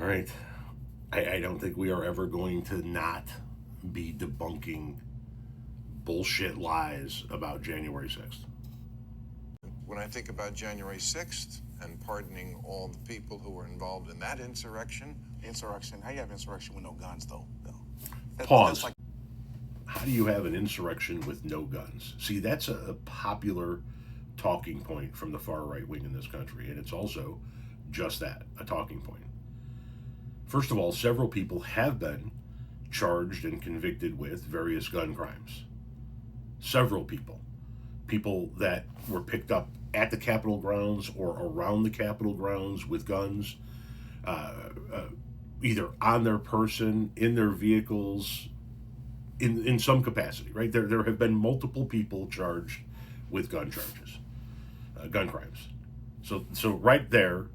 All right. I don't think we are ever going to not be debunking bullshit lies about January 6th. When I think about January 6th and pardoning all the people who were involved in that insurrection. Insurrection? How you have insurrection with no guns, though? Pause. How do you have an insurrection with no guns? See, that's a popular talking point from the far right wing in this country, and it's also just that, a talking point. First of all, several people have been charged and convicted with various gun crimes. Several people. People that were picked up at the Capitol grounds or around the Capitol grounds with guns, either on their person, in their vehicles, in some capacity, right? There have been multiple people charged with gun charges, gun crimes. So right there,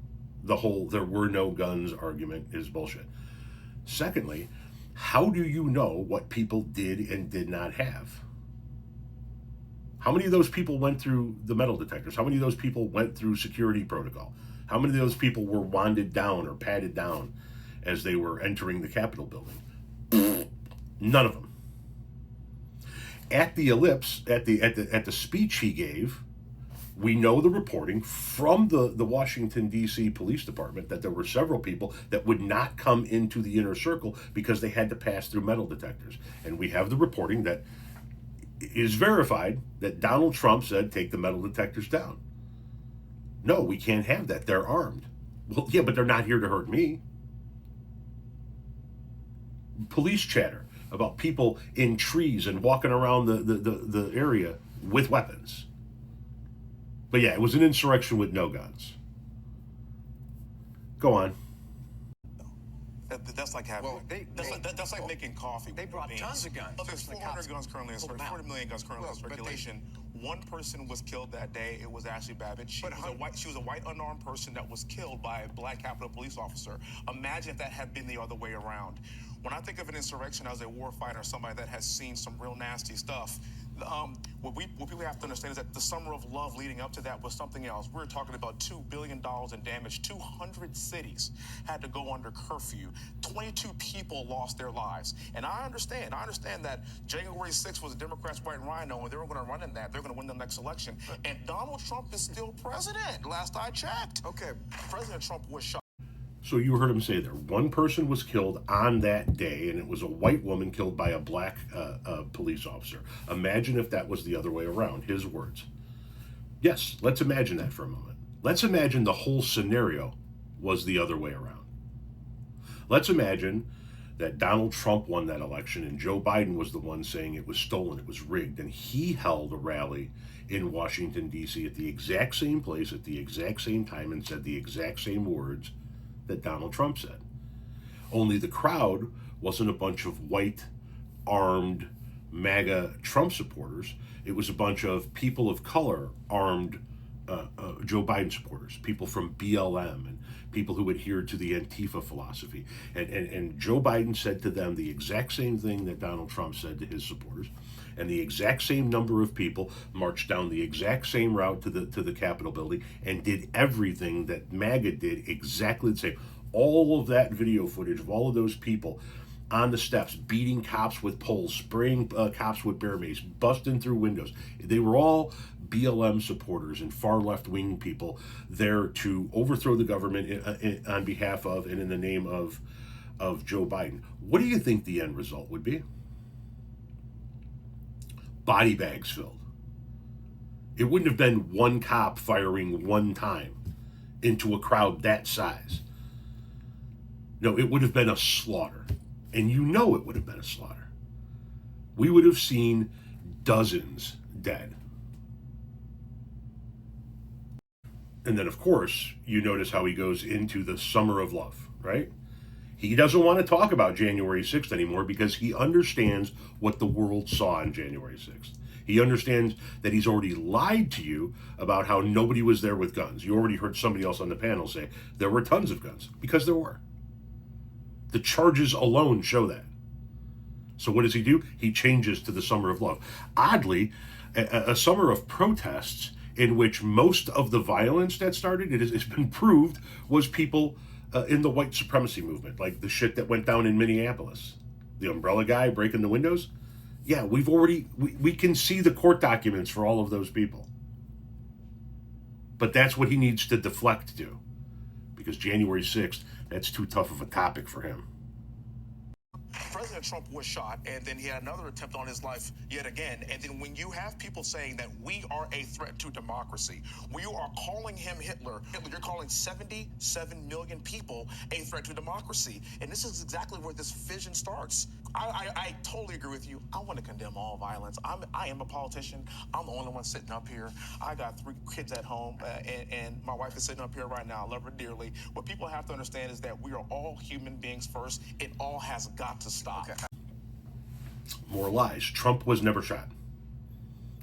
the whole "there were no guns" argument is bullshit. Secondly, how do you know what people did and did not have? How many of those people went through the metal detectors? How many of those people went through security protocol? How many of those people were wanded down or patted down as they were entering the Capitol building? None of them. At the ellipse, at the speech he gave, we know the reporting from the Washington, D.C. Police Department that there were several people that would not come into the inner circle because they had to pass through metal detectors. And we have the reporting that is verified that Donald Trump said, take the metal detectors down. No, we can't have that. They're armed. Well, yeah, but they're not here to hurt me. Police chatter about people in trees and walking around the area with weapons. But yeah, it was an insurrection with no guns. Go on. That's like having. Well, that's like making coffee. They brought tons of guns. There's 400 guns currently in circulation. 40 million guns currently in circulation. One person was killed that day. It was Ashley Babbitt. She was a white unarmed person that was killed by a black Capitol police officer. Imagine if that had been the other way around. When I think of an insurrection as a war fighter, somebody that has seen some real nasty stuff, what people have to understand is that the summer of love leading up to that was something else. We're talking about $2 billion in damage. 200 cities had to go under curfew. 22 people lost their lives. And I understand that January 6th was a Democrats' white rhino, and they were going to run in that. They're going to win the next election. And Donald Trump is still president, last I checked. Okay. President Trump was shot. So you heard him say there, one person was killed on that day, and it was a white woman killed by a black police officer. Imagine if that was the other way around, his words. Yes, let's imagine that for a moment. Let's imagine the whole scenario was the other way around. Let's imagine that Donald Trump won that election and Joe Biden was the one saying it was stolen, it was rigged, and he held a rally in Washington, D.C. at the exact same place, at the exact same time, and said the exact same words that Donald Trump said. Only the crowd wasn't a bunch of white, armed, MAGA Trump supporters. It was a bunch of people of color, armed Joe Biden supporters, people from BLM and people who adhered to the Antifa philosophy. And Joe Biden said to them the exact same thing that Donald Trump said to his supporters. And the exact same number of people marched down the exact same route to the Capitol building and did everything that MAGA did exactly the same. All of that video footage of all of those people on the steps, beating cops with poles, spraying cops with bear mace, busting through windows. They were all BLM supporters and far left-wing people there to overthrow the government on behalf of and in the name of Joe Biden. What do you think the end result would be? Body bags filled. It wouldn't have been one cop firing one time into a crowd that size. No, it would have been a slaughter. And you know it would have been a slaughter. We would have seen dozens dead. And then, of course, you notice how he goes into the summer of love, right? He doesn't want to talk about January 6th anymore because he understands what the world saw on January 6th. He understands that he's already lied to you about how nobody was there with guns. You already heard somebody else on the panel say there were tons of guns, because there were. The charges alone show that. So what does he do? He changes to the summer of love. Oddly, a summer of protests in which most of the violence that started, it has been proved, was people in the white supremacy movement, like the shit that went down in Minneapolis. The umbrella guy breaking the windows. Yeah, we can see the court documents for all of those people. But that's what he needs to deflect to. Because January 6th, that's too tough of a topic for him. President Trump was shot, and then he had another attempt on his life yet again. And then when you have people saying that we are a threat to democracy, when you are calling him Hitler, you're calling 77 million people a threat to democracy. And this is exactly where this fission starts. I totally agree with you. I want to condemn all violence. I am a politician. I'm the only one sitting up here. I got 3 kids at home, and my wife is sitting up here right now. I love her dearly. What people have to understand is that we are all human beings first. It all has got to stop. Okay. More lies. Trump was never shot.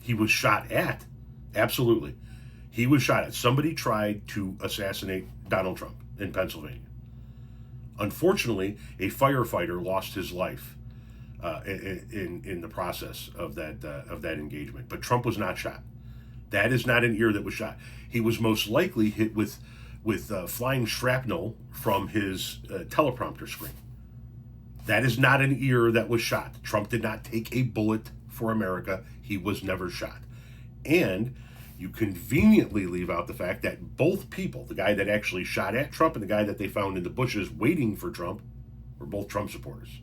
He was shot at. Absolutely. He was shot at. Somebody tried to assassinate Donald Trump in Pennsylvania. Unfortunately, a firefighter lost his life in the process of that engagement. But Trump was not shot. That is not an ear that was shot. He was most likely hit with flying shrapnel from his teleprompter screen. That is not an ear that was shot. Trump did not take a bullet for America. He was never shot. And you conveniently leave out the fact that both people, the guy that actually shot at Trump and the guy that they found in the bushes waiting for Trump, were both Trump supporters.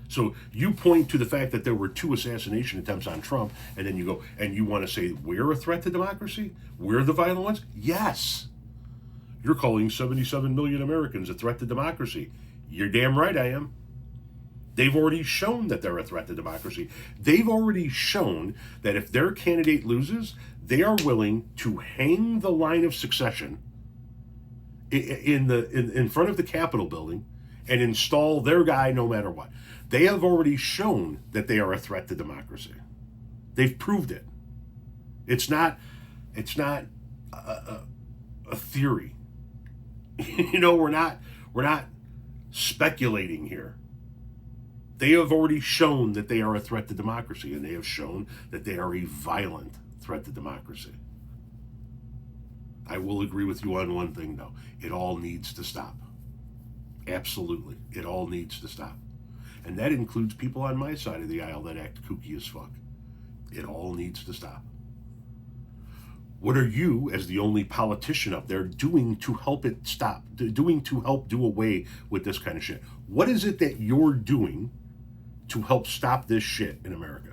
So you point to the fact that there were 2 assassination attempts on Trump, and then you go and you want to say we're a threat to democracy? We're the violent ones? Yes. You're calling 77 million Americans a threat to democracy. You're damn right I am. They've already shown that they're a threat to democracy. They've already shown that if their candidate loses, they are willing to hang the line of succession in front of the Capitol building and install their guy no matter what. They have already shown that they are a threat to democracy. They've proved it. It's not a theory. We're not speculating here. They have already shown that they are a threat to democracy, and they have shown that they are a violent threat to democracy. I will agree with you on one thing, though. It all needs to stop. Absolutely. It all needs to stop. And that includes people on my side of the aisle that act kooky as fuck. It all needs to stop. What are you, as the only politician up there, doing to help it stop? Doing to help do away with this kind of shit? What is it that you're doing to help stop this shit in America?